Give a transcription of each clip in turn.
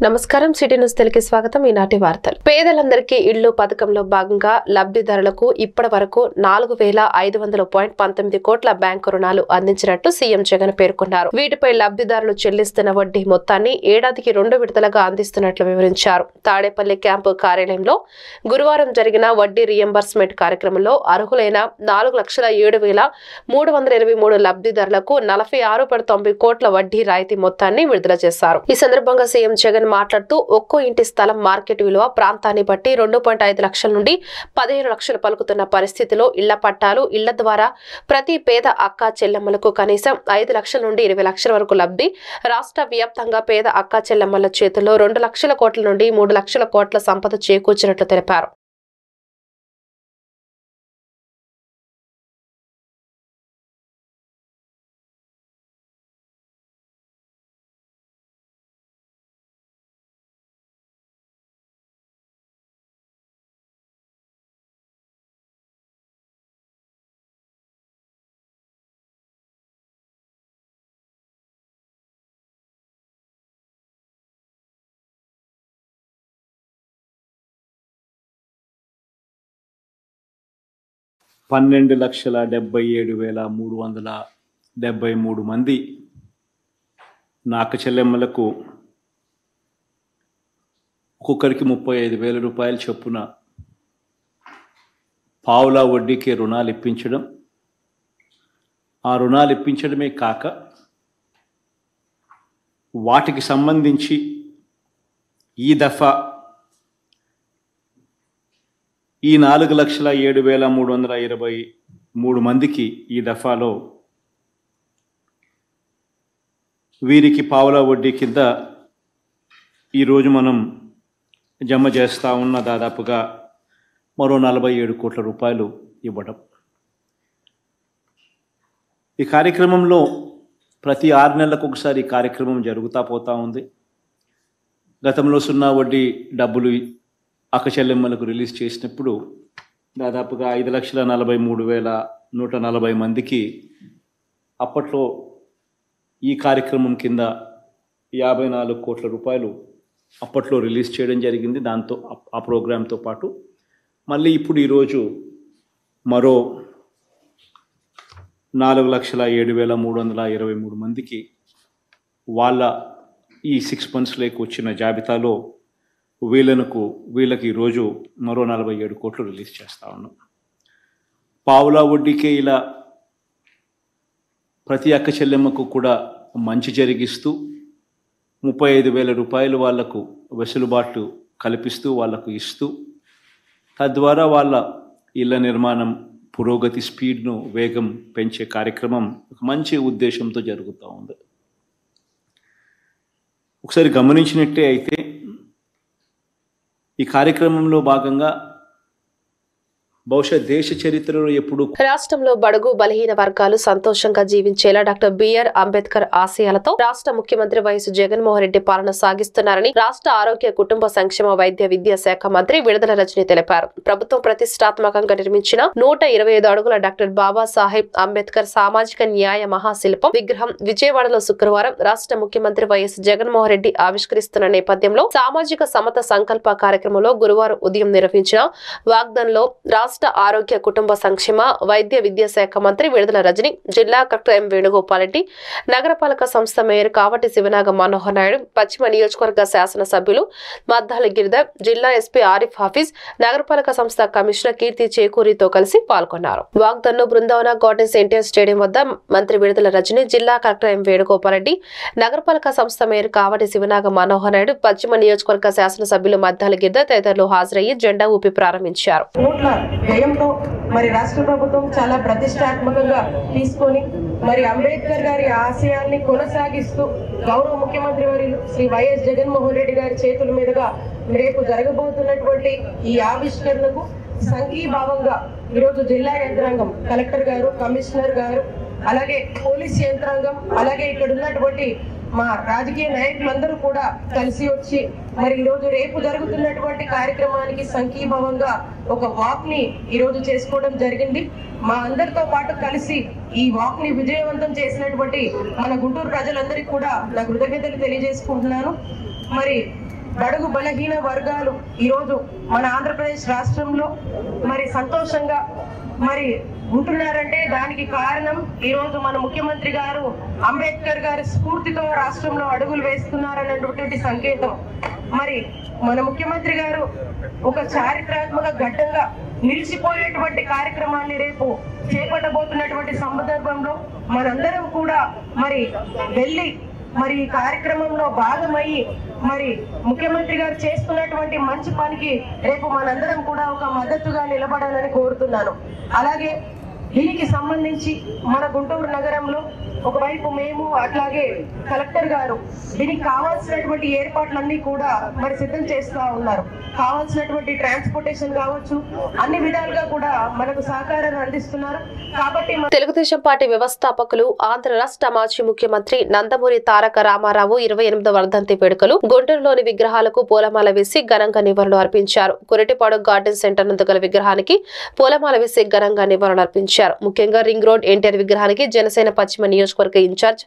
నమస్కారం city news తెలుగుకి స్వాగతం. ఈనాటి వార్తలు. పేదలందరికీ ఇళ్లు పథకంలో భాగంగా లబ్ధిదారులకు ఇప్పటి వరకు 4500.19 కోట్ల బ్యాంకు రుణాలు అందించినట్లు సీఎం జగన్ పేర్కొన్నారు. వీటిపై లబ్ధిదారులు చెల్లిస్తున్న వడ్డీ మొత్తాన్ని ఏడాదికి 2 విడతలుగా అందిస్తున్నట్లు వివరించారు. తాడేపల్లి క్యాంపు కార్యాలయంలో గురువారం జరిగిన వడ్డీ రియంబర్స్మెంట్ కార్యక్రమంలో అర్హులైన 4,07,383 లబ్ధిదారులకు 46.9 కోట్ల వడ్డీ రాయితీ మొత్తాన్ని విడుదల చేశారు. ఈ సందర్భంగా సీఎం జగన్ మాట్లాడుతూ ఒక్కో ఇంటి స్థలం మార్కెట్ విలువ ప్రాంతాన్ని బట్టి 2.5 లక్షల నుండి 15 లక్షలు పలుకుతున్న పరిస్థితిలో ఇళ్ల పట్టాలు, ఇళ్ల ద్వారా ప్రతి పేద అక్క చెల్లెమ్మలకు కనీసం 5 లక్షల నుండి 20 లక్షల వరకు లబ్ధి. రాష్ట్ర వ్యాప్తంగా పేద అక్క చెల్లెమ్మల చేతుల్లో 2 లక్షల కోట్ల నుండి 3 లక్షల కోట్ల సంపద చేకూర్చినట్లు తెలిపారు. $12,77,373 మంది నాక చెల్లెమ్మలకు ఒక్కొక్కరికి 35,000 రూపాయలు చొప్పున పావులా వడ్డీకి రుణాలు ఇప్పించడం, ఆ రుణాలు ఇప్పించడమే కాక వాటికి సంబంధించి ఈ దఫా ఈ 4,07,323 మందికి ఈ దఫాలో వీరికి పావులా వడ్డీ కింద ఈరోజు మనం జమ చేస్తూ ఉన్న దాదాపుగా మరో 47 కోట్ల రూపాయలు ఇవ్వడం. ఈ కార్యక్రమంలో ప్రతి 6 నెలలకు ఒకసారి ఈ కార్యక్రమం జరుగుతూ పోతూ ఉంది. గతంలో 0 వడ్డీ డబ్బులు అక్క చెల్లెమ్మలకు రిలీజ్ చేసినప్పుడు దాదాపుగా 5,43,140 మందికి అప్పట్లో ఈ కార్యక్రమం కింద 54 కోట్ల రూపాయలు అప్పట్లో రిలీజ్ చేయడం జరిగింది. దాంతో ఆ ప్రోగ్రాంతో పాటు మళ్ళీ ఇప్పుడు ఈరోజు మరో 4,07,323 మందికి వాళ్ళ ఈ 6 monthsలోకి వచ్చిన జాబితాలో వీళ్ళకి ఈరోజు మరో 47 కోట్లు రిలీజ్ చేస్తూ ఉన్నాం. పావులా వడ్డీకే ఇలా ప్రతి అక్క చెల్లెమ్మకు కూడా మంచి జరిగిస్తూ 35,000 రూపాయలు వాళ్లకు వెసులుబాటు కల్పిస్తూ వాళ్లకు ఇస్తూ తద్వారా వాళ్ళ ఇళ్ల నిర్మాణం పురోగతి స్పీడ్ను వేగం పెంచే కార్యక్రమం ఒక మంచి ఉద్దేశంతో జరుగుతూ ఉంది. ఒకసారి గమనించినట్టే అయితే ఈ కార్యక్రమంలో భాగంగా బహుశా దేశ చరిత్రలో ఎప్పుడు రాష్ట్రంలో బడుగు బలహీన వర్గాలు సంతోషంగా జీవించేలా డాక్టర్ బిఆర్ అంబేద్కర్ ఆశయాలతో రాష్ట్ర ముఖ్యమంత్రి వైఎస్ జగన్మోహన్ రెడ్డి పాలన సాగిస్తున్నారని రాష్ట్ర ఆరోగ్య కుటుంబ సంక్షేమ వైద్య విద్యా శాఖ మంత్రి విడుదల రజని తెలిపారు. ప్రభుత్వం ప్రతిష్టాత్మకంగా నిర్మించిన 125 అడుగుల డాక్టర్ బాబాసాహెబ్ అంబేద్కర్ సామాజిక న్యాయ మహాశిల్పం విగ్రహం విజయవాడలో శుక్రవారం రాష్ట్ర ముఖ్యమంత్రి వైఎస్ జగన్మోహన్ రెడ్డి ఆవిష్కరిస్తున్న నేపథ్యంలో సామాజిక సమత సంకల్ప కార్యక్రమంలో గురువారం ఉదయం నిర్వహించిన వాగ్దాన్లో రాష్ట్ర ఆరోగ్య కుటుంబ సంక్షేమ వైద్య విద్యా శాఖ మంత్రి విడుదల రజని, జిల్లా కలెక్టర్ ఎం వేణుగోపాల్ రెడ్డి, నగరపాలక సంస్థ మేయర్ కావటి శివనాగ మనోహర్ నాయుడు, పశ్చిమ నియోజకవర్గ శాసన సభ్యులు మద్దాల గిరిధర్, జిల్లా ఎస్పీ ఆరిఫ్ హాఫీజ్, నగరపాలక సంస్థ కమిషనర్ కీర్తి చేకూరితో కలిసి పాల్గొన్నారు. వాగ్దాన్లో బృందావన గార్డెన్స్ ఎన్టీఆర్ స్టేడియం వద్ద మంత్రి విడుదల రజని, జిల్లా కలెక్టర్ ఎం వేణుగోపాల్ రెడ్డి, నగరపాలక సంస్థ మేయర్ కావటి శివనాగ మనోహర్ నాయుడు, పశ్చిమ నియోజకవర్గ శాసన సభ్యులు మద్దాల గిరిధర్ తదితరులు హాజరయ్యి జెండా ఊపి ప్రారంభించారు. వ్యయంతో మరి రాష్ట్ర ప్రభుత్వం చాలా ప్రతిష్టాత్మకంగా తీసుకొని మరి అంబేద్కర్ గారి ఆశయాల్ని కొనసాగిస్తూ గౌరవ ముఖ్యమంత్రి వర్యులు శ్రీ వైఎస్ జగన్మోహన్ రెడ్డి గారి చేతుల మీదుగా రేపు జరగబోతున్నటువంటి ఈ ఆవిష్కరణకు సంఘీభావంగా ఈరోజు జిల్లా యంత్రాంగం, కలెక్టర్ గారు, కమిషనర్ గారు, అలాగే పోలీస్ యంత్రాంగం, అలాగే ఇక్కడ ఉన్నటువంటి మా రాజకీయ నాయకులందరూ కూడా కలిసి వచ్చి మరి ఈరోజు రేపు జరుగుతున్నటువంటి కార్యక్రమానికి సంఘీభావంగా ఒక వాక్ ని ఈరోజు చేసుకోవడం జరిగింది. మా అందరితో పాటు కలిసి ఈ వాక్ ని విజయవంతం చేసినటువంటి మన గుంటూరు ప్రజలందరికీ కూడా నా కృతజ్ఞతలు తెలియజేసుకుంటున్నాను. మరి బడుగు బలహీన వర్గాలు ఈరోజు మన ఆంధ్రప్రదేశ్ రాష్ట్రంలో మరి సంతోషంగా మరి ఉంటున్నారంటే దానికి కారణం ఈరోజు మన ముఖ్యమంత్రి గారు అంబేద్కర్ గారి స్ఫూర్తితో రాష్ట్రంలో అడుగులు వేస్తున్నారన్నటువంటి సంకేతం. మరి మన ముఖ్యమంత్రి గారు ఒక చారిత్రాత్మక ఘట్టంగా నిలిచిపోయేటువంటి కార్యక్రమాన్ని రేపు చేపట్టబోతున్నటువంటి సందర్భంలో మనందరం కూడా మరి వెళ్ళి మరి ఈ కార్యక్రమంలో భాగమయ్యి మరి ముఖ్యమంత్రి గారు చేస్తున్నటువంటి మంచి పనికి రేపు మనందరం కూడా ఒక మద్దతుగా నిలబడాలని కోరుతున్నాను. అలాగే దీనికి సంబంధించి మన గుంటూరు నగరంలో ఒకవైపు మేము అట్లాగే కలెక్టర్ గారు దీనికి కావాల్సినటువంటి ఏర్పాట్లన్నీ కూడా మరి సిద్ధం చేస్తూ ఉన్నారు. కావాల్సినటువంటి ట్రాన్స్పోర్టేషన్ కావచ్చు, అన్ని విధాలుగా కూడా మనకు సహకారాన్ని అందిస్తున్నారు. కాబట్టి తెలుగుదేశం పార్టీ వ్యవస్థాపకులు ఆంధ్ర రాష్ట్ర మాజీ ముఖ్యమంత్రి నందమూరి తారక రామారావు 28వ వర్ధంతి వేడుకలు గుంటూరులోని విగ్రహాలకు పూలమాల వేసి ఘనంగా నివాళులు అర్పించారు. కురటిపాడు గార్డెన్ సెంటర్ నందు గల విగ్రహానికి పూలమాల వేసి ఘనంగా నివాళులు అర్పించారు. ముఖ్యంగా రింగ్ రోడ్ ఎన్టీఆర్ విగ్రహానికి జనసేన పశ్చిమ నియోజకవర్గ ఇన్ఛార్జ్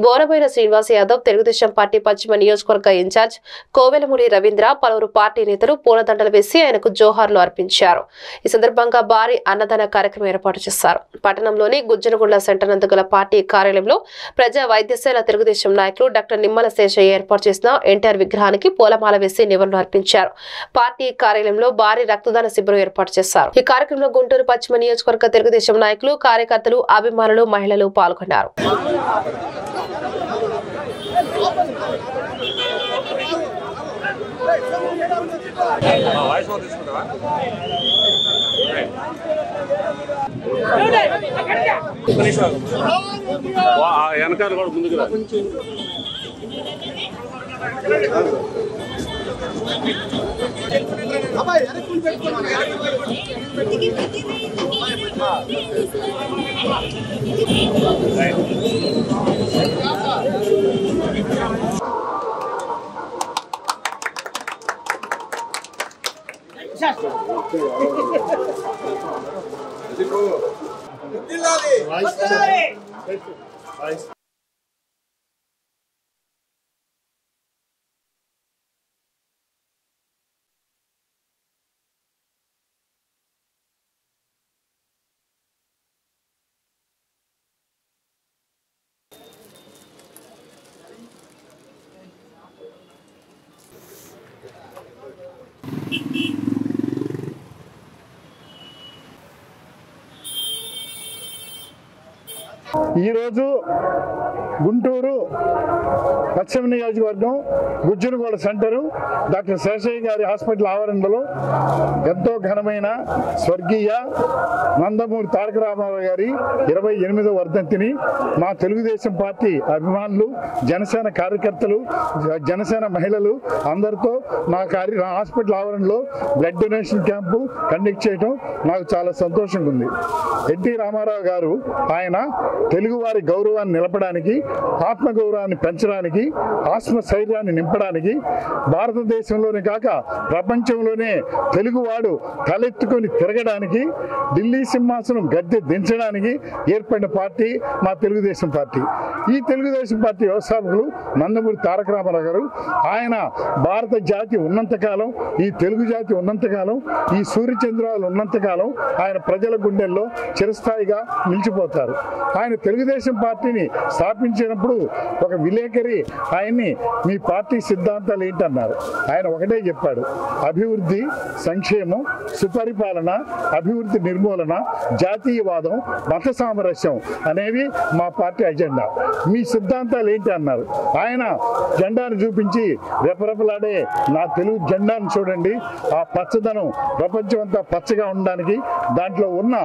బోనబోయిన శ్రీనివాస్ యాదవ్, తెలుగుదేశం పార్టీ పశ్చిమ నియోజకవర్గ ఇన్ఛార్జ్ కోవెలమూడి రవీంద్ర, పలువురు పార్టీ నేతలు పూలదండలు వేసి ఆయనకు జోహార్లు అర్పించారు. ఈ సందర్భంగా భారీ అన్నదాన కార్యక్రమం ఏర్పాటు చేశారు. పట్టణంలోని గుజ్జనగుండ్ల సెంటర్ నందు గల పార్టీ కార్యాలయంలో ప్రజా వైద్యశాల తెలుగుదేశం నాయకులు డాక్టర్ నిమ్మల శేషయ్య ఏర్పాటు చేసిన ఎన్టీఆర్ విగ్రహానికి పూలమాల వేసి నివాళులు అర్పించారు. పార్టీ కార్యాలయంలో భారీ రక్తదాన శిబిరం ఏర్పాటు చేశారు. ఈ కార్యక్రమంలో గుంటూరు పశ్చిమ నియోజకవర్గ తెలుగుదేశం నాయకులు, కార్యకర్తలు, అభిమానులు, మహిళలు పాల్గొన్నారు. వెనకాల కూడా ముందుకు రా. ఈరోజు గుంటూరు పశ్చిమ నియోజకవర్గం గుజ్జనగూడ సెంటరు డాక్టర్ శేషయ్య గారి హాస్పిటల్ ఆవరణలో ఎంతో ఘనమైన స్వర్గీయ నందమూరి తారక రామారావు గారి 28వ వర్ధంతిని మా తెలుగుదేశం పార్టీ అభిమానులు, జనసేన కార్యకర్తలు, జనసేన మహిళలు అందరితో నా హాస్పిటల్ ఆవరణలో బ్లడ్ డొనేషన్ క్యాంపు కండక్ట్ చేయడం నాకు చాలా సంతోషంగా ఉంది. ఎన్టీ రామారావు గారు ఆయన తెలుగువారి గౌరవాన్ని నిలపడానికి, ఆత్మగౌరవాన్ని పెంచడానికి, ఆత్మస్థైర్యాన్ని నింపడానికి, భారతదేశంలోనే కాక ప్రపంచంలోనే తెలుగువాడు తలెత్తుకొని తిరగడానికి, ఢిల్లీ సింహాసనం గద్దె దించడానికి ఏర్పడిన పార్టీ మా తెలుగుదేశం పార్టీ. ఈ తెలుగుదేశం పార్టీ వ్యవస్థాపకులు నందమూరి తారక రామారావు గారు. ఆయన భారత జాతి ఉన్నంతకాలం, ఈ తెలుగు జాతి ఉన్నంతకాలం, ఈ సూర్యచంద్రాలు ఉన్నంతకాలం ఆయన ప్రజల గుండెల్లో చిరస్థాయిగా నిలిచిపోతారు. ఆయన తెలుగుదేశం పార్టీని స్థాపించినప్పుడు ఒక విలేకరి ఆయన్ని మీ పార్టీ సిద్ధాంతాలు ఏంటన్నారు. ఆయన ఒకటే చెప్పాడు, అభివృద్ధి, సంక్షేమం, సుపరిపాలన, అభివృద్ధి నిర్మూలన, జాతీయవాదం, మత సామరస్యం అనేవి మా పార్టీ అజెండా. మీ సిద్ధాంతాలు ఏంటి అన్నారు. ఆయన జెండాను చూపించి రెపరెపలాడే నా తెలుగు జెండాను చూడండి, ఆ పచ్చదనం ప్రపంచం అంతా పచ్చగా ఉండడానికి, దాంట్లో ఉన్న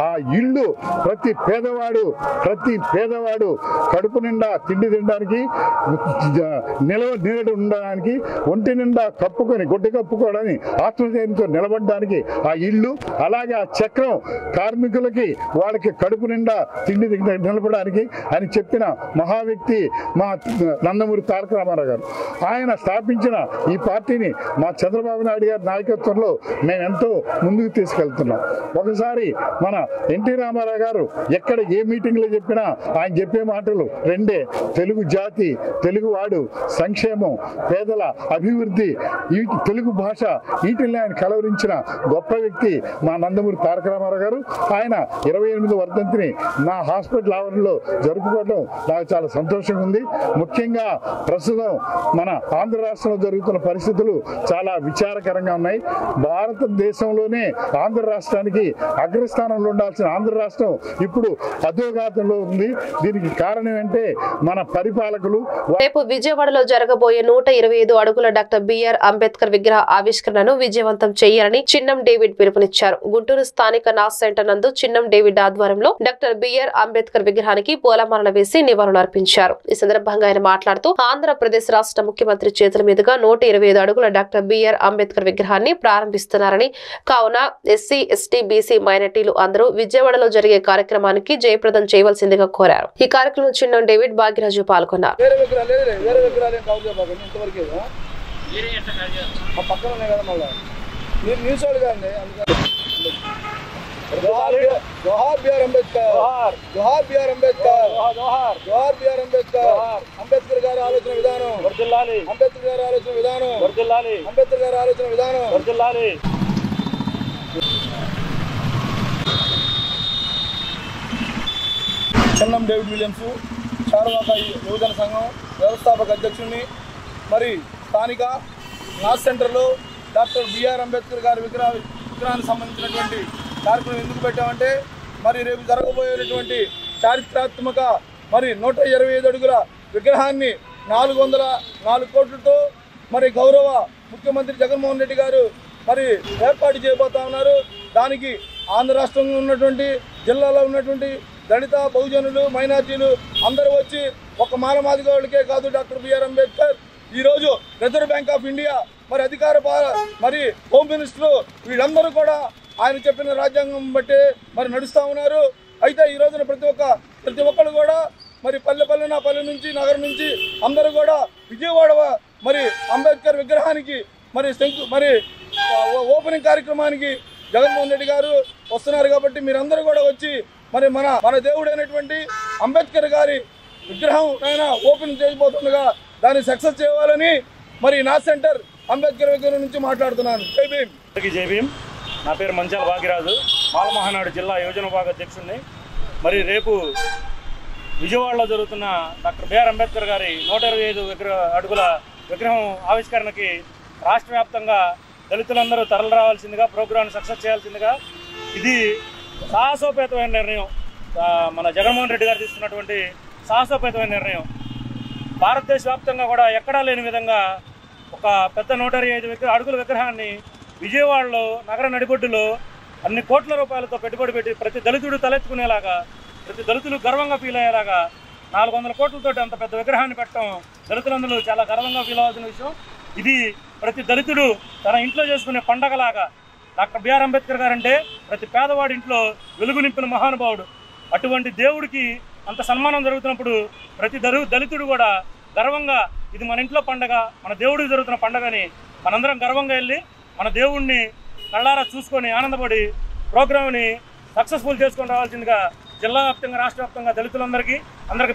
ఆ ఇల్లు ప్రతి పేదవాడు కడుపు నిండా తిండి తినడానికి, నీడ ఉండడానికి, ఒంటి నిండా కప్పుకొని గుడ్డ కప్పుకోవడానికి, ఆత్మధైర్యంతో నిలబడడానికి ఆ ఇల్లు, అలాగే ఆ చక్రం కార్మికులకి వాళ్ళకి కడుపు నిండా తిండి నిలబడడానికి అని చెప్పిన మహా వ్యక్తి మా నందమూరి తారక రామారావు గారు. ఆయన స్థాపించిన ఈ పార్టీని మా చంద్రబాబు నాయుడు గారి నాయకత్వంలో మేము ఎంతో ముందుకు తీసుకెళ్తున్నాం. ఒకసారి మన ఎన్టీ రామారావు గారు ఎక్కడ ఏ మీటింగ్లో చెప్పినా చెప్పినా ఆయన చెప్పే మాటలు రెండే: తెలుగు జాతి, తెలుగువాడు, సంక్షేమం, పేదల అభివృద్ధి, తెలుగు భాష, వీటిని ఆయన కలవరించిన గొప్ప వ్యక్తి మా నందమూరి తారక రామారావు గారు. ఆయన 28వ వర్ధంతిని నా హాస్పిటల్ ఆవరణలో జరుపుకోవడం నాకు చాలా సంతోషంగా ఉంది. ముఖ్యంగా ప్రస్తుతం మన ఆంధ్ర రాష్ట్రంలో జరుగుతున్న పరిస్థితులు చాలా విచారకరంగా ఉన్నాయి. భారతదేశంలోనే ఆంధ్ర రాష్ట్రానికి అగ్రస్థానంలో ఉండాల్సిన ఆంధ్ర రాష్ట్రం ఇప్పుడు అధోఘాతంలో ఉంది. దీనికి కారణం ఏంటంటే మన పరిపాలకులు. రేపు విజయవాడలో జరగబోయే 125 అడుగుల డాక్టర్ బిఆర్ అంబేద్కర్ విగ్రహ ఆవిష్కరణను విజయవంతం చేయాలని చిన్నం డేవిడ్ పిలుపునిచ్చారు. గుంటూరు స్థానిక నాస్ సెంటర్ నందు చిన్నం డేవిడ్ ఆధ్వర్యంలో డాక్టర్ బిఆర్ అంబేద్కర్ విగ్రహానికి పూలమాలలు వేసి నివాళులర్పించారు. ఈ సందర్భంగా ఆయన మాట్లాడుతూ ఆంధ్రప్రదేశ్ రాష్ట్ర ముఖ్యమంత్రి చేతుల మీదుగా 125 అడుగుల డాక్టర్ బిఆర్ అంబేద్కర్ విగ్రహాన్ని ప్రారంభిస్తున్నారని, కావున ఎస్సీ, ఎస్టీ, బీసీ మైనారిటీలు అందరూ విజయవాడలో జరిగే కార్యక్రమానికి జయప్రదం చేయవలసిందిగా కోరారు. ఈ కార్యక్రమంలో చిన్నం డేవిడ్, భాగ్యరాజు పాల్గొన్నారు. जोहार बी आर अंबेडकर, जोहार बी आर अंबेडकर, जोहार बी आर अंबेडकर. अंबेडकर గారి ఆలోచన విధానం వర్ధిల్లాలి, అంబేద్కర్ గారి ఆలోచన విధానం వర్ధిల్లాలి, అంబేద్కర్ గారి ఆలోచన విధానం వర్ధిల్లాలి. చిన్నం డేవిడ్ విలియమ్స్, చార్వాక యువజన సంఘం వ్యవస్థాపక అధ్యక్షుడిని. మరి స్థానిక నాస్ సెంటర్లో డాక్టర్ బిఆర్ అంబేద్కర్ గారి విగ్రహానికి సంబంధించినటువంటి కార్యక్రమం ఎందుకు పెట్టామంటే, మరి రేపు జరగబోయేటువంటి చారిత్రాత్మక 125 అడుగుల విగ్రహాన్ని 404 కోట్లతో మరి గౌరవ ముఖ్యమంత్రి జగన్మోహన్ రెడ్డి గారు మరి ఏర్పాటు చేయబోతా ఉన్నారు. దానికి ఆంధ్ర రాష్ట్రంలో ఉన్నటువంటి జిల్లాలో ఉన్నటువంటి దళిత, బహుజనులు, మైనార్టీలు అందరూ వచ్చి ఒక మాలమాదిగ వాళ్ళకే కాదు, డాక్టర్ బిఆర్ అంబేద్కర్ ఈరోజు రిజర్వ్ బ్యాంక్ ఆఫ్ ఇండియా మరి మరి హోమ్ మినిస్టర్ వీళ్ళందరూ కూడా ఆయన చెప్పిన రాజ్యాంగం బట్టి మరి నడుస్తూ ఉన్నారు. అయితే ఈ రోజున ప్రతి ఒక్కరు కూడా మరి పల్లె నుంచి నగరం నుంచి అందరూ కూడా విజయవాడ మరి అంబేద్కర్ విగ్రహానికి మరి ఓపెనింగ్ కార్యక్రమానికి జగన్మోహన్ రెడ్డి గారు వస్తున్నారు. కాబట్టి మీరందరూ కూడా వచ్చి మరి మన దేవుడైనటువంటి అంబేద్కర్ గారి విగ్రహం ఆయన ఓపెన్ చేయబోతుండగా దాన్ని సక్సెస్ చేయాలని మరి నా సెంటర్ అంబేద్కర్ విగ్రహం నుంచి మాట్లాడుతున్నాను. జై భీమ్. జై భీమ్. నా పేరు మంచాల భాగ్యరాజు, మాలమహానాడు జిల్లా యువజన విభాగ అధ్యక్షుడిని. మరి రేపు విజయవాడలో జరుగుతున్న డాక్టర్ బిఆర్ అంబేద్కర్ గారి 125 అడుగుల విగ్రహం ఆవిష్కరణకి రాష్ట్ర వ్యాప్తంగా దళితులందరూ తరలి రావాల్సిందిగా, ప్రోగ్రాంను సక్సెస్ చేయాల్సిందిగా, ఇది సాహసోపేతమైన నిర్ణయం. మన జగన్మోహన్ రెడ్డి గారు తీసుకున్నటువంటి సాహసోపేతమైన నిర్ణయం. భారతదేశ వ్యాప్తంగా కూడా ఎక్కడా లేని విధంగా ఒక పెద్ద 125 అడుగుల విగ్రహాన్ని విజయవాడలో నగర నడిబొడ్డులో అన్ని కోట్ల రూపాయలతో పెట్టుబడి పెట్టి ప్రతి దళితుడు తలెత్తుకునేలాగా, ప్రతి దళితులు గర్వంగా ఫీల్ అయ్యేలాగా 400 కోట్లతో అంత పెద్ద విగ్రహాన్ని పెట్టడం దళితులందరూ చాలా గర్వంగా ఫీల్ అవ్వాల్సిన విషయం. ఇది ప్రతి దళితుడు తన ఇంట్లో చేసుకునే పండగలాగా. డాక్టర్ బిఆర్ అంబేద్కర్ గారంటే ప్రతి పేదవాడి ఇంట్లో వెలుగు నింపిన మహానుభావుడు. అటువంటి దేవుడికి అంత సన్మానం జరుగుతున్నప్పుడు ప్రతి దళితుడు కూడా గర్వంగా ఇది మన ఇంట్లో పండగ, మన దేవుడికి జరుగుతున్న పండగని మనందరం గర్వంగా వెళ్ళి మన దేవుణ్ణి కళ్ళారా చూసుకొని ఆనందపడి ప్రోగ్రామ్ని సక్సెస్ఫుల్ చేసుకొని రావాల్సిందిగా జిల్లా వ్యాప్తంగా, రాష్ట్ర వ్యాప్తంగా దళితులందరికీ అందరికీ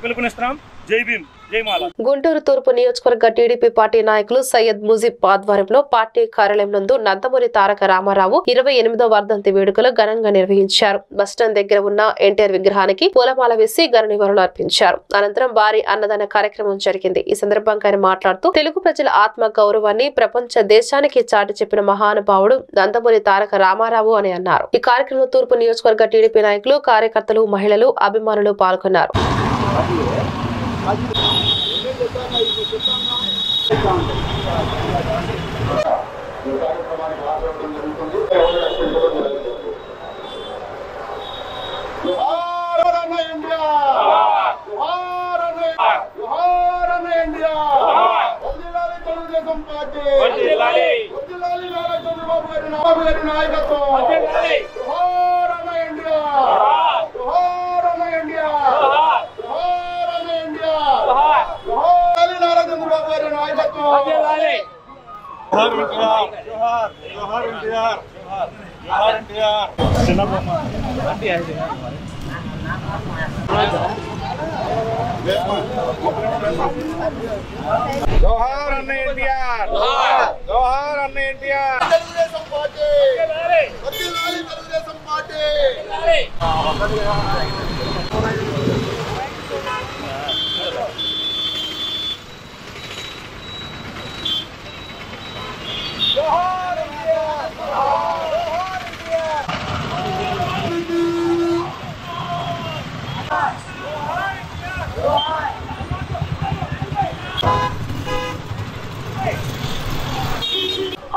జై భీమ్, జై మాల. గుంటూరు తూర్పు నియోజకవర్గ టీడీపీ పార్టీ నాయకులు సయ్యద్ ముజీబ్ ఆధ్వర్యంలో పార్టీ కార్యాలయం నందు నందమూరి తారక రామారావు 28వ వర్ధంతి వేడుకలు ఘనంగా నిర్వహించారు. బస్టాండ్ దగ్గర ఉన్న ఎన్టీఆర్ విగ్రహానికి పూలమాల వేసి ఘన నివాళులు అర్పించారు. అనంతరం భారీ అన్నదాన కార్యక్రమం జరిగింది. ఈ సందర్భంగా ఆయన మాట్లాడుతూ తెలుగు ప్రజల ఆత్మ గౌరవాన్ని ప్రపంచ దేశానికి చాటి చెప్పిన మహానుభావుడు నందమూరి తారక రామారావు అని అన్నారు. ఈ కార్యక్రమంలో తూర్పు నియోజకవర్గ టీడీపీ నాయకులు, కార్యకర్తలు, మహిళలు, అభిమానులు పాల్గొన్నారు. జోహార్ అన్న ఎన్టీఆర్, జోహార్ అన్న ఎన్టీఆర్. తెలుగుదేశం పార్టీ వర్ధిల్లాలి, తెలుగుదేశం పార్టీ. జోహార్ ఎన్టీఆర్, జోహార్ ఎన్టీఆర్.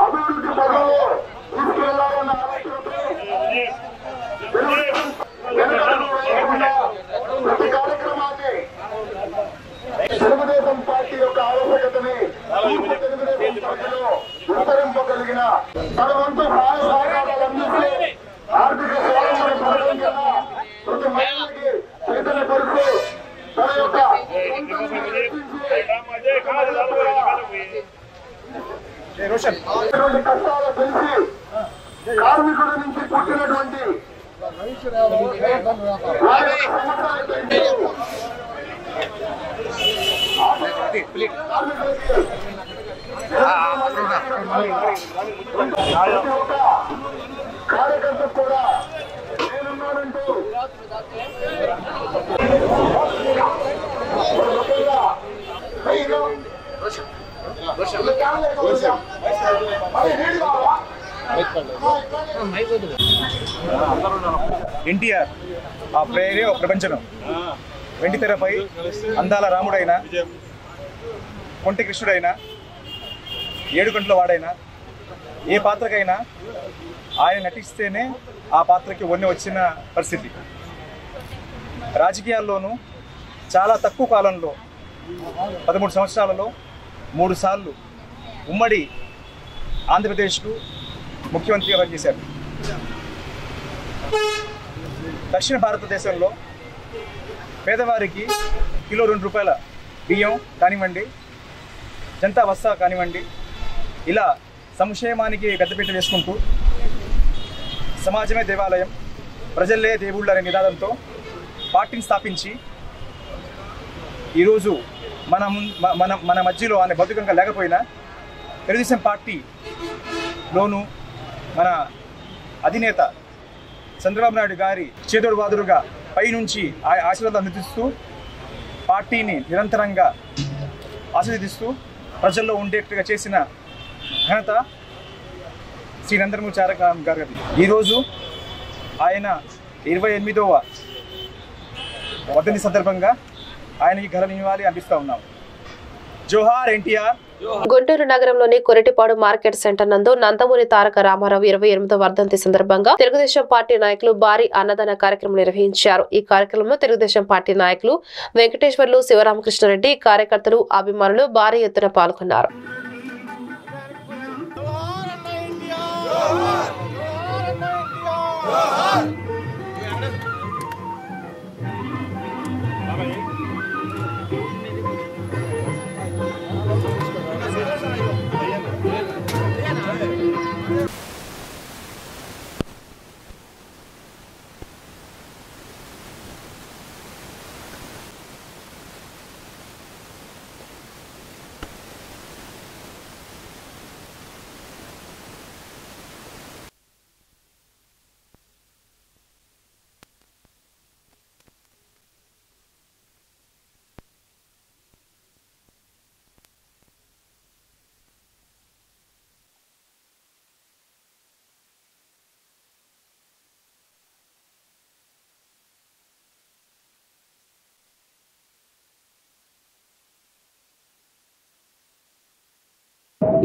అభివృద్ధి పథకంలో తీసుకెళ్లాలన్న ఆలోచనతో ప్రతి కార్యక్రమాన్ని తెలుగుదేశం పార్టీ యొక్క ఆవశ్యకతని తెలుగుదేశం పార్టీలో విస్తరింపగలిగిన తన వంతు సహాయ సహకారాలు అందిస్తూ ఆర్థిక స్వాతంత్ర్యం పథకం కింద ప్రతి మహిళకి చైతన్య పరుస్తూ తన యొక్క కష్టాలు తెలిసి కార్మికుడి నుంచి పుట్టినటువంటి కార్యకర్త కూడా నేనున్నానంటూ ఎన్టీఆర్ ఆ పేరే ఒక ప్రపంచం. వెండితెరపై అందాల రాముడైనా, కొంటి కృష్ణుడైనా, ఏడుగంటల వాడైనా, ఏ పాత్రకైనా ఆయన నటిస్తేనే ఆ పాత్రకి వన్నె వచ్చిన పరిస్థితి. రాజకీయాల్లోనూ చాలా తక్కువ కాలంలో 13 సంవత్సరాలలో 3 సార్లు ఉమ్మడి ఆంధ్రప్రదేశ్కు ముఖ్యమంత్రిగా పనిచేశారు. దక్షిణ భారతదేశంలో పేదవారికి కిలో 2 రూపాయల బియ్యం కానివ్వండి, జనతా వస్తా కానివ్వండి, ఇలా సంక్షేమానికి పెద్దపీట వేసుకుంటూ సమాజమే దేవాలయం, ప్రజల్లే దేవుళ్ళు అనే నినాదంతో పార్టీని స్థాపించి ఈరోజు మన మధ్యలో ఆయన భౌతికంగా లేకపోయినా తెలుగుదేశం పార్టీలోనూ మన అధినేత చంద్రబాబు నాయుడు గారి చేదోడు వాదుడుగా పైనుంచి ఆశీర్వాదాలు అందిస్తూ పార్టీని నిరంతరంగా ఆశీర్వదిస్తూ ప్రజల్లో ఉండేట్టుగా చేసిన ఘనత శ్రీ నందమూరి తారక రామారావు గారి. ఈరోజు ఆయన 28వ వర్ధంతి సందర్భంగా ఆయనకి ఘన నివాళి అందిస్తూ ఉన్నాం. జోహార్ ఎన్టీఆర్. గుంటూరు నగరంలోని కొరటిపాడు మార్కెట్ సెంటర్ నందు నందమూరి తారక రామారావు 28వ వర్ధంతి సందర్భంగా తెలుగుదేశం పార్టీ నాయకులు భారీ అన్నదాన కార్యక్రమం నిర్వహించారు. ఈ కార్యక్రమంలో తెలుగుదేశం పార్టీ నాయకులు వెంకటేశ్వర్లు, శివరామకృష్ణారెడ్డి, కార్యకర్తలు, అభిమానులు భారీ ఎత్తున పాల్గొన్నారు.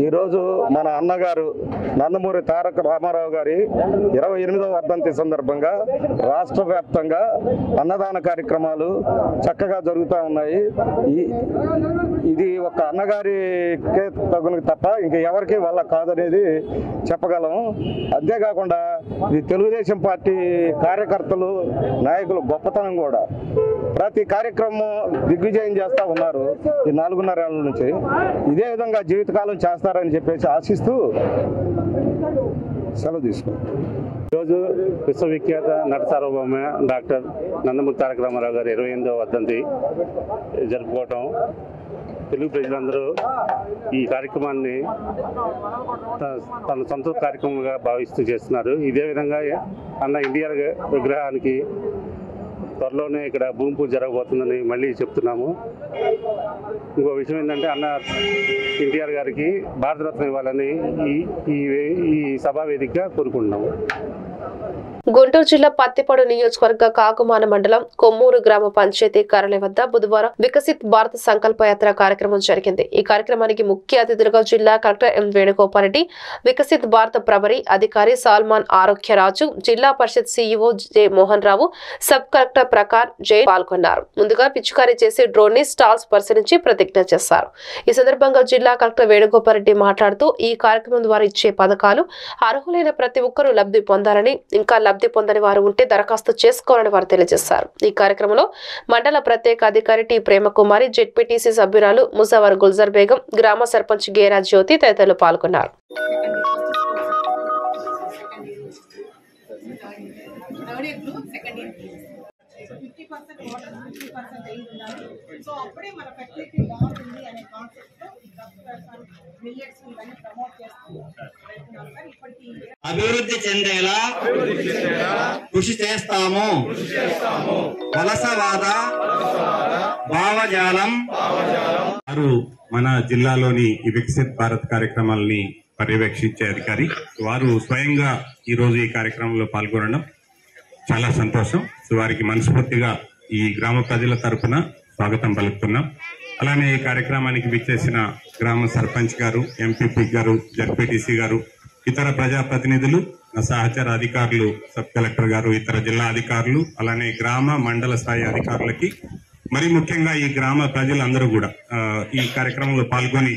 ఈరోజు మన అన్నగారు నందమూరి తారక రామారావు గారి 28వ వర్ధంతి సందర్భంగా రాష్ట్ర వ్యాప్తంగా అన్నదాన కార్యక్రమాలు చక్కగా జరుగుతూ ఉన్నాయి. ఇది ఒక అన్నగారికే తగును తప్ప ఇంక ఎవరికి వల్ల కాదనేది చెప్పగలం. అంతేకాకుండా ఇది తెలుగుదేశం పార్టీ కార్యకర్తలు, నాయకులు గొప్పతనం కూడా. ప్రతి కార్యక్రమం దిగ్విజయం చేస్తూ ఉన్నారు ఈ 4.5 ఏళ్ల నుంచి. ఇదే విధంగా జీవితకాలం చేస్తారని చెప్పేసి ఆశిస్తూ సెలవు తీసుకుంటాం. ఈరోజు విశ్వవిఖ్యాత నట సార్వభౌమ డాక్టర్ నందమూరి తారక రామారావు గారి 28వ వర్ధంతి జరుపుకోవటం, తెలుగు ప్రజలందరూ ఈ కార్యక్రమాన్ని తన సొంత కార్యక్రమంగా భావిస్తూ చేస్తున్నారు. ఇదే విధంగా అన్న ఎన్టీఆర్ విగ్రహానికి త్వరలోనే ఇక్కడ భూమి పూజ జరగబోతుందని మళ్ళీ చెప్తున్నాము. ఇంకో విషయం ఏంటంటే అన్న ఎన్టీఆర్ గారికి భారతరత్న ఇవ్వాలని ఈ సభా వేదికగా కోరుకుంటున్నాము. గుంటూరు జిల్లా పత్తిపాడు నియోజకవర్గ కాకుమాన మండలం కొమ్మూరు గ్రామ పంచాయతీ కార్యాలయం వద్ద బుధవారం వికసిత్ భారత్ సంకల్ప యాత్ర కార్యక్రమం జరిగింది. ఈ కార్యక్రమానికి ముఖ్య అతిథులుగా జిల్లా కలెక్టర్ ఎం వేణుగోపాల్ రెడ్డి, వికసిత్ భారత్ ప్రభరీ అధికారి సాల్మాన్ ఆరోగ్యరాజు, జిల్లా పరిషత్ CEO J Mohan Rao, sub collector ప్రకార్ Jain పాల్గొన్నారు. ముందుగా పిచికారీ చేసి డ్రోన్ ని స్టాల్స్ పరిశీలించి ప్రతిజ్ఞ చేశారు. ఈ సందర్భంగా జిల్లా కలెక్టర్ వేణుగోపాల్ రెడ్డి మాట్లాడుతూ ఈ కార్యక్రమం ద్వారా ఇచ్చే పథకాలు అర్హులైన ప్రతి ఒక్కరూ లబ్ధి పొందాలని, ఇంకా లబ్ధి పొందని వారు ఉంటే దరఖాస్తు చేసుకోవాలని వారు తెలియజేశారు. ఈ కార్యక్రమంలో మండల ప్రత్యేక అధికారి టి ప్రేమకుమారి, జెడ్పీటీసీ సభ్యురాలు ముజావర్ గుల్జర్ బేగం, గ్రామ సర్పంచ్ గేరా జ్యోతి తదితరులు పాల్గొన్నారు. అభివృద్ధి చెందేలా కృషి చేస్తాము. వలసవాద భావజాలం వారు మన జిల్లాలోని ఈ వికసిత్ భారత్ కార్యక్రమాలని పర్యవేక్షించే అధికారి. వారు స్వయంగా ఈరోజు ఈ కార్యక్రమంలో పాల్గొనడం చాలా సంతోషం. వారికి మనస్ఫూర్తిగా ఈ గ్రామ ప్రజల తరపున స్వాగతం పలుకుతున్నాం. అలానే ఈ కార్యక్రమానికి విచ్చేసిన గ్రామ సర్పంచ్ గారు, ఎంపీపీ గారు, జడ్పీటీసీ గారు, ఇతర ప్రజాప్రతినిధులు, సహచర అధికారులు, సబ్ కలెక్టర్ గారు, ఇతర జిల్లా అధికారులు, అలానే గ్రామ మండల స్థాయి అధికారులకి, మరి ముఖ్యంగా ఈ గ్రామ ప్రజలందరూ కూడా ఈ కార్యక్రమంలో పాల్గొని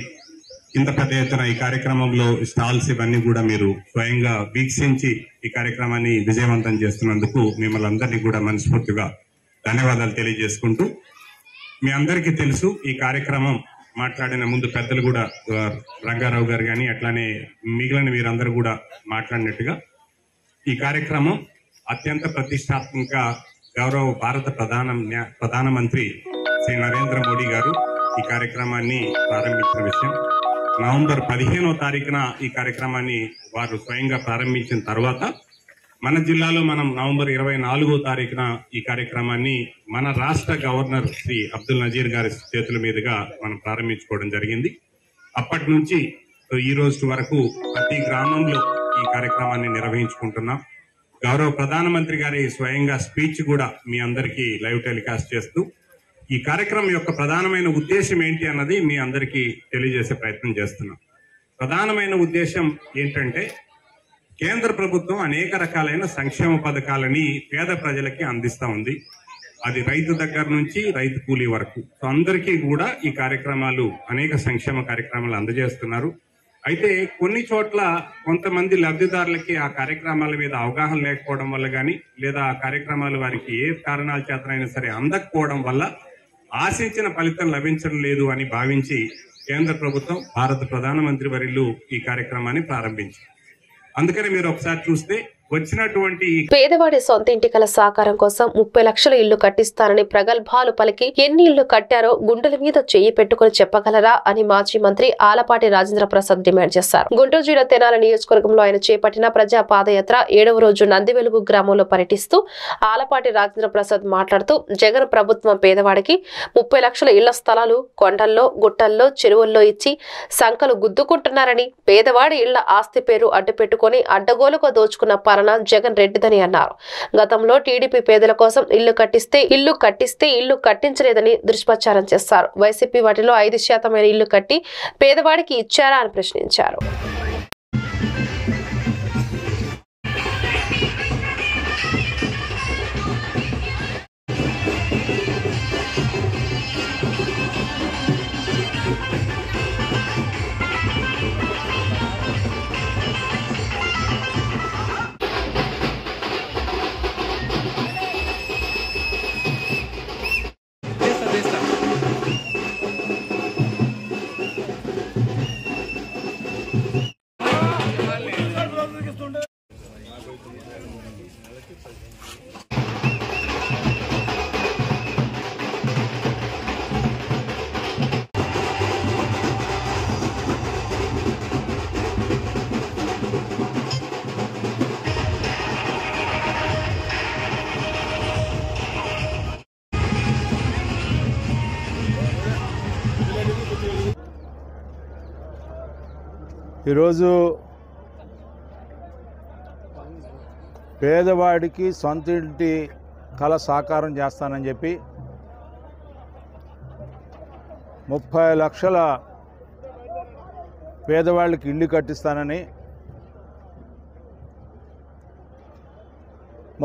ఇంత పెద్ద ఎత్తున ఈ కార్యక్రమంలో స్టాల్స్ ఇవన్నీ కూడా మీరు స్వయంగా వీక్షించి ఈ కార్యక్రమాన్ని విజయవంతం చేస్తున్నందుకు మిమ్మల్ని అందరినీ కూడా మనస్ఫూర్తిగా ధన్యవాదాలు తెలియజేసుకుంటూ, మీ అందరికీ తెలుసు ఈ కార్యక్రమం మాట్లాడిన ముందు పెద్దలు కూడా రంగారావు గారు కానీ అట్లానే మిగిలిన మీరందరూ కూడా మాట్లాడినట్టుగా ఈ కార్యక్రమం అత్యంత ప్రతిష్టాత్మక గౌరవ భారత ప్రధానమంత్రి శ్రీ నరేంద్ర మోడీ గారు ఈ కార్యక్రమాన్ని ప్రారంభించిన విషయం. నవంబర్ 15వ తారీఖున ఈ కార్యక్రమాన్ని వారు స్వయంగా ప్రారంభించిన తర్వాత మన జిల్లాలో మనం నవంబర్ 24వ తారీఖున ఈ కార్యక్రమాన్ని మన రాష్ట్ర గవర్నర్ శ్రీ అబ్దుల్ నజీర్ గారి చేతుల మీదుగా మనం ప్రారంభించుకోవడం జరిగింది. అప్పటి నుంచి ఈ రోజు వరకు ప్రతి గ్రామంలో ఈ కార్యక్రమాన్ని నిర్వహించుకుంటున్నాం. గౌరవ ప్రధానమంత్రి గారి స్వయంగా స్పీచ్ కూడా మీ అందరికీ లైవ్ టెలికాస్ట్ చేస్తూ ఈ కార్యక్రమం యొక్క ప్రధానమైన ఉద్దేశం ఏంటి అన్నది మీ అందరికీ తెలియజేసే ప్రయత్నం చేస్తున్నాం. ప్రధానమైన ఉద్దేశం ఏంటంటే కేంద్ర ప్రభుత్వం అనేక రకాలైన సంక్షేమ పథకాలని పేద ప్రజలకి అందిస్తా ఉంది. అది రైతు దగ్గర నుంచి రైతు కూలీ వరకు అందరికీ కూడా ఈ కార్యక్రమాలు అనేక సంక్షేమ కార్యక్రమాలు అందజేస్తున్నారు. అయితే కొన్ని చోట్ల కొంతమంది లబ్ధిదారులకి ఆ కార్యక్రమాల మీద అవగాహన లేకపోవడం వల్ల కానీ, లేదా ఆ కార్యక్రమాలు వారికి ఏ కారణాల చేతనైనా సరే అందకపోవడం వల్ల ఆశించిన ఫలితం లభించడం లేదు అని భావించి కేంద్ర ప్రభుత్వం భారత ప్రధానమంత్రి వర్యులు ఈ కార్యక్రమాన్ని ప్రారంభించారు. అందుకని మీరు ఒకసారి చూస్తే వచ్చినటువంటి పేదవాడి సొంత ఇంటి కల సాకారం కోసం 30 లక్షల ఇల్లు కట్టిస్తానని ప్రగల్భాలు పలికి ఎన్ని ఇళ్లు కట్టారో గుండెల మీద చెయ్యి పెట్టుకుని చెప్పగలరా అని మాజీ మంత్రి ఆలపాటి రాజేంద్ర ప్రసాద్ డిమాండ్ చేశారు. గుంటూరు జిల్లా తెనాలి నియోజకవర్గంలో ఆయన చేపట్టిన ప్రజా పాదయాత్ర 7వ రోజు నందివెలుగు గ్రామంలో పర్యటిస్తూ ఆలపాటి రాజేంద్ర ప్రసాద్ మాట్లాడుతూ జగన్ ప్రభుత్వం పేదవాడికి 30 లక్షల ఇళ్ల స్థలాలు కొండల్లో, గుట్టల్లో, చెరువుల్లో ఇచ్చి సంకలు గుద్దుకుంటున్నారని, పేదవాడి ఇళ్ల ఆస్తి పేరు అడ్డు పెట్టుకుని అడ్డగోలుగా దోచుకున్న జగన్ రెడ్డిదని అన్నారు. గతంలో టీడీపీ పేదల కోసం ఇల్లు కట్టిస్తే ఇల్లు కట్టించలేదని దుష్ప్రచారం చేశారు. వైసీపీ వాటిలో 5% ఇల్లు కట్టి పేదవాడికి ఇచ్చారా అని ప్రశ్నించారు. ఈరోజు పేదవాడికి సొంత ఇంటి కళ సాకారం చేస్తానని చెప్పి 30 లక్షల పేదవాళ్ళకి ఇల్లు కట్టిస్తానని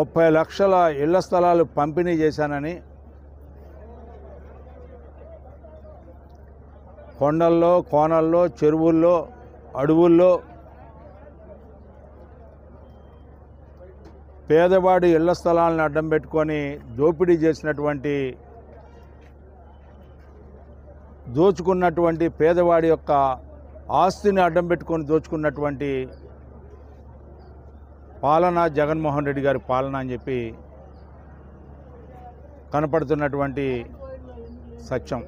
30 లక్షల ఇళ్ల స్థలాలు పంపిణీ చేశానని కొండల్లో కోనల్లో చెరువుల్లో అడవుల్లో పేదవాడి ఇళ్ల స్థలాలను అడ్డం పెట్టుకొని దోపిడీ చేసినటువంటి దోచుకున్నటువంటి పేదవాడి యొక్క ఆస్తిని అడ్డం పెట్టుకొని దోచుకున్నటువంటి పాలన జగన్మోహన్ రెడ్డి గారి పాలన అని చెప్పి కనపడుతున్నటువంటి సత్యం.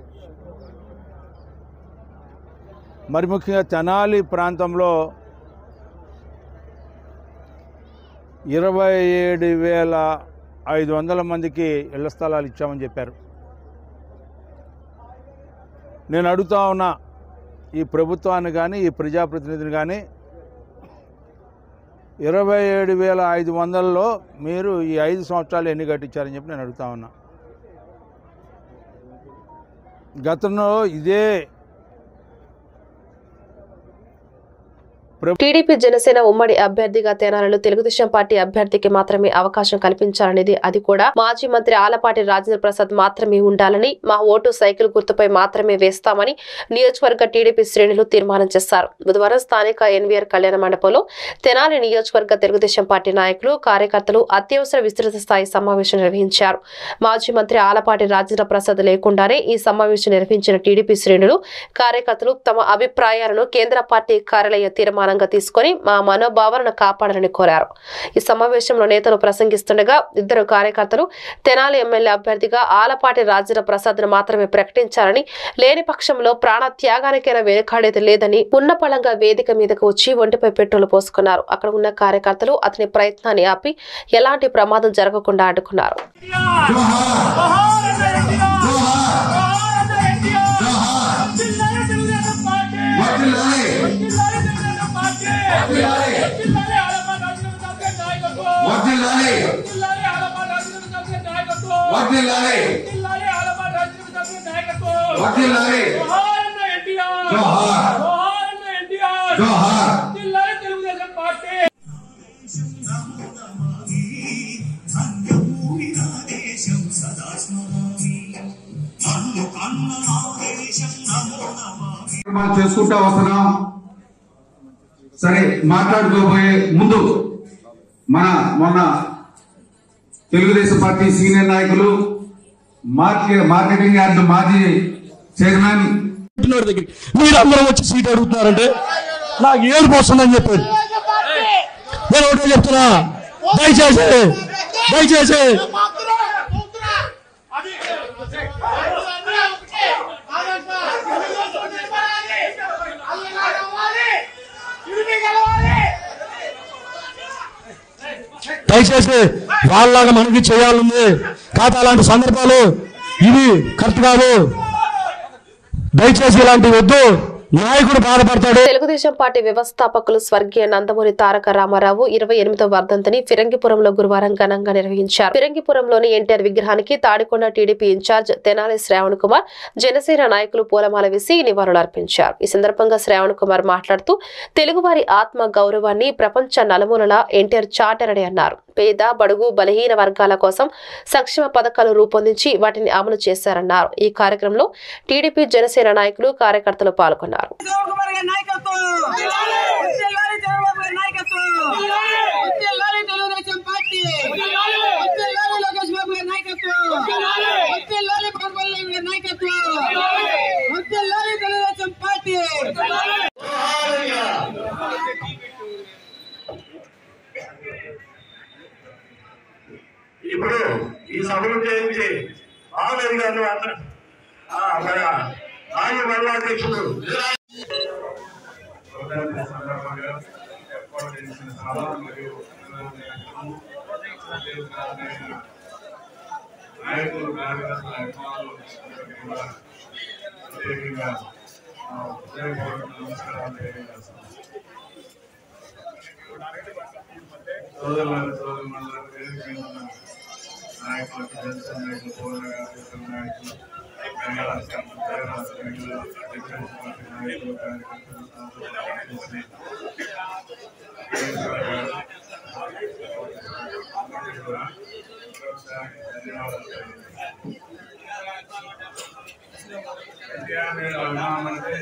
మరి ముఖ్యంగా తెనాలి ప్రాంతంలో 27,500 మందికి ఇళ్ల స్థలాలు ఇచ్చామని చెప్పారు. నేను అడుగుతా ఉన్నా ఈ ప్రభుత్వాన్ని కానీ ఈ ప్రజాప్రతినిధిని కానీ 27,500లో మీరు ఈ 5 సంవత్సరాలు ఎన్ని కట్టించారని చెప్పి నేను అడుగుతా ఉన్నా. గతంలో ఇదే టీడీపీ జనసేన ఉమ్మడి అభ్యర్థిగా తెనాలిలో తెలుగుదేశం పార్టీ అభ్యర్థికి మాత్రమే అవకాశం కల్పించాలనేది, అది కూడా మాజీ మంత్రి ఆలపాటి రాజేంద్ర ప్రసాద్ మాత్రమే ఉండాలని, మా ఓటు సైకిల్ గుర్తుపై మాత్రమే వేస్తామని నియోజకవర్గ టీడీపీ శ్రేణులు తీర్మానం చేశారు. బుధవారం స్థానిక ఎన్వీఆర్ కళ్యాణ మండపంలో తెనాలి నియోజకవర్గ తెలుగుదేశం పార్టీ నాయకులు, కార్యకర్తలు అత్యవసర విస్తృత స్థాయి సమావేశం నిర్వహించారు. మాజీ మంత్రి ఆలపాటి రాజేంద్ర ప్రసాద్ లేకుండానే ఈ సమావేశం నిర్వహించిన టీడీపీ శ్రేణులు, కార్యకర్తలు తమ అభిప్రాయాలను కేంద్ర పార్టీ కార్యాలయ తీర్మానం తీసుకొని మా మనోభావాలను కాపాడాలని కోరారు. ఈ సమావేశంలో నేతలు ప్రసంగిస్తుండగా ఇద్దరు కార్యకర్తలు తెనాలి ఎమ్మెల్యే అభ్యర్థిగా ఆలపాటి రాజేంద్ర ప్రసాద్ ను మాత్రమే ప్రకటించాలని, లేని పక్షంలో ప్రాణ త్యాగానికైనా వెనుకాడేది లేదని ఉన్నపళంగా వేదిక మీదకు వచ్చి ఒంటిపై పెట్రోల్ పోసుకున్నారు. అక్కడ ఉన్న కార్యకర్తలు అతని ప్రయత్నాన్ని ఆపి ఎలాంటి ప్రమాదం జరగకుండా అడ్డుకున్నారు. చేసుకుంటా వస్తున్నాం. సరే, మాట్లాడుకోబోయే ముందు మొన్న తెలుగుదేశం పార్టీ సీనియర్ నాయకులు, మార్కెటింగ్ యార్డ్ మాజీ చైర్మన్ మీరందరూ వచ్చి సీట్ అడుగుతున్నారంటే నాకు ఏడుపు వస్తుందని చెప్పారు. నేను ఒకటే చెప్తున్నా, దయచేసి దయచేసి వాళ్ళలాగా మనకి చేయాలని కాదు. అలాంటి సందర్భాలు ఇవి కరెక్ట్ కాదు. దయచేసి ఇలాంటి వద్దు. నాయకుడు బాధపడతాడు. తెలుగుదేశం పార్టీ వ్యవస్థాపకులు స్వర్గీయ నందమూరి తారక రామారావు 28వ వర్ధంతిని ఫిరంగిపురంలో గురువారం ఘనంగా నిర్వహించారు. ఫిరంగిపురంలోని ఎన్టీఆర్ విగ్రహానికి తాడికొండ టీడీపీ ఇన్ఛార్జ్ తెనాలి శ్రావణ్ కుమార్, జనసేన నాయకులు పూలమాల వేసి నివాళులర్పించారు. ఈ సందర్భంగా శ్రావణ్ కుమార్ మాట్లాడుతూ తెలుగువారి ఆత్మ గౌరవాన్ని ప్రపంచ నలుమూలలా ఎన్టీఆర్ చాటారని అన్నారు. పేద, బడుగు, బలహీన వర్గాల కోసం సంక్షేమ పథకాలు రూపొందించి వాటిని అమలు చేశారన్నారు. ఈ కార్యక్రమంలో టీడీపీ, జనసేన నాయకులు, కార్యకర్తలు పాల్గొన్నారు. ఇప్పుడు ఈ సభను చేయించి ఆమెరి గారు ఆయన మండలాధ్యక్షుడు ఏర్పాటు చేసిన సభ మరియు నాయకులు, కార్యకర్తల అభిమానులు ప్రత్యేకంగా నమస్కారాలు తెలియజేస్తాను. నాయకులకు జనసేన నాయకులు పౌర నాయకులు అభిమానం అంటే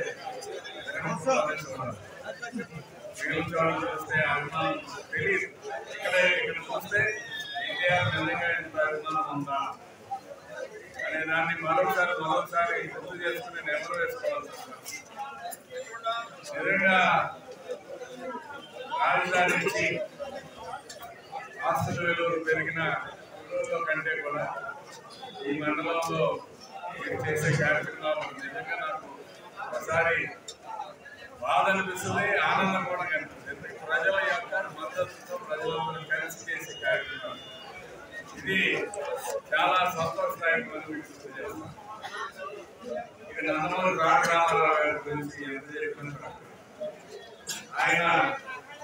చూస్తే అభిమానం తెలియదు. ఇక్కడ చూస్తే ఇండియా నిజంగా ఎంత అభిమానం ఉందా అనే దాన్ని మరోసారి గుర్తు చేసుకుని నెమరు వేసుకోవాల్సి వస్తుంది. నిజంగా రాజధాని నుంచి ఆస్తులు పెరిగిన ఊళ్ళో కంటే కూడా ఈ మండలంలో చేసే కార్యక్రమాలు నిజంగా నాకు ఒకసారి బాధ అనిపిస్తుంది, ఆనందం కూడా కనిపిస్తుంది. ప్రజల యొక్క మద్దతుతో ప్రజలందరూ కలిసి చేసే కార్యక్రమాలు ఇది చాలా సంతోషదాయకమైన విషయం. ఇది నందమూరి తారక రామారావు గారి గురించి ఎంత చెప్పిన ఆయన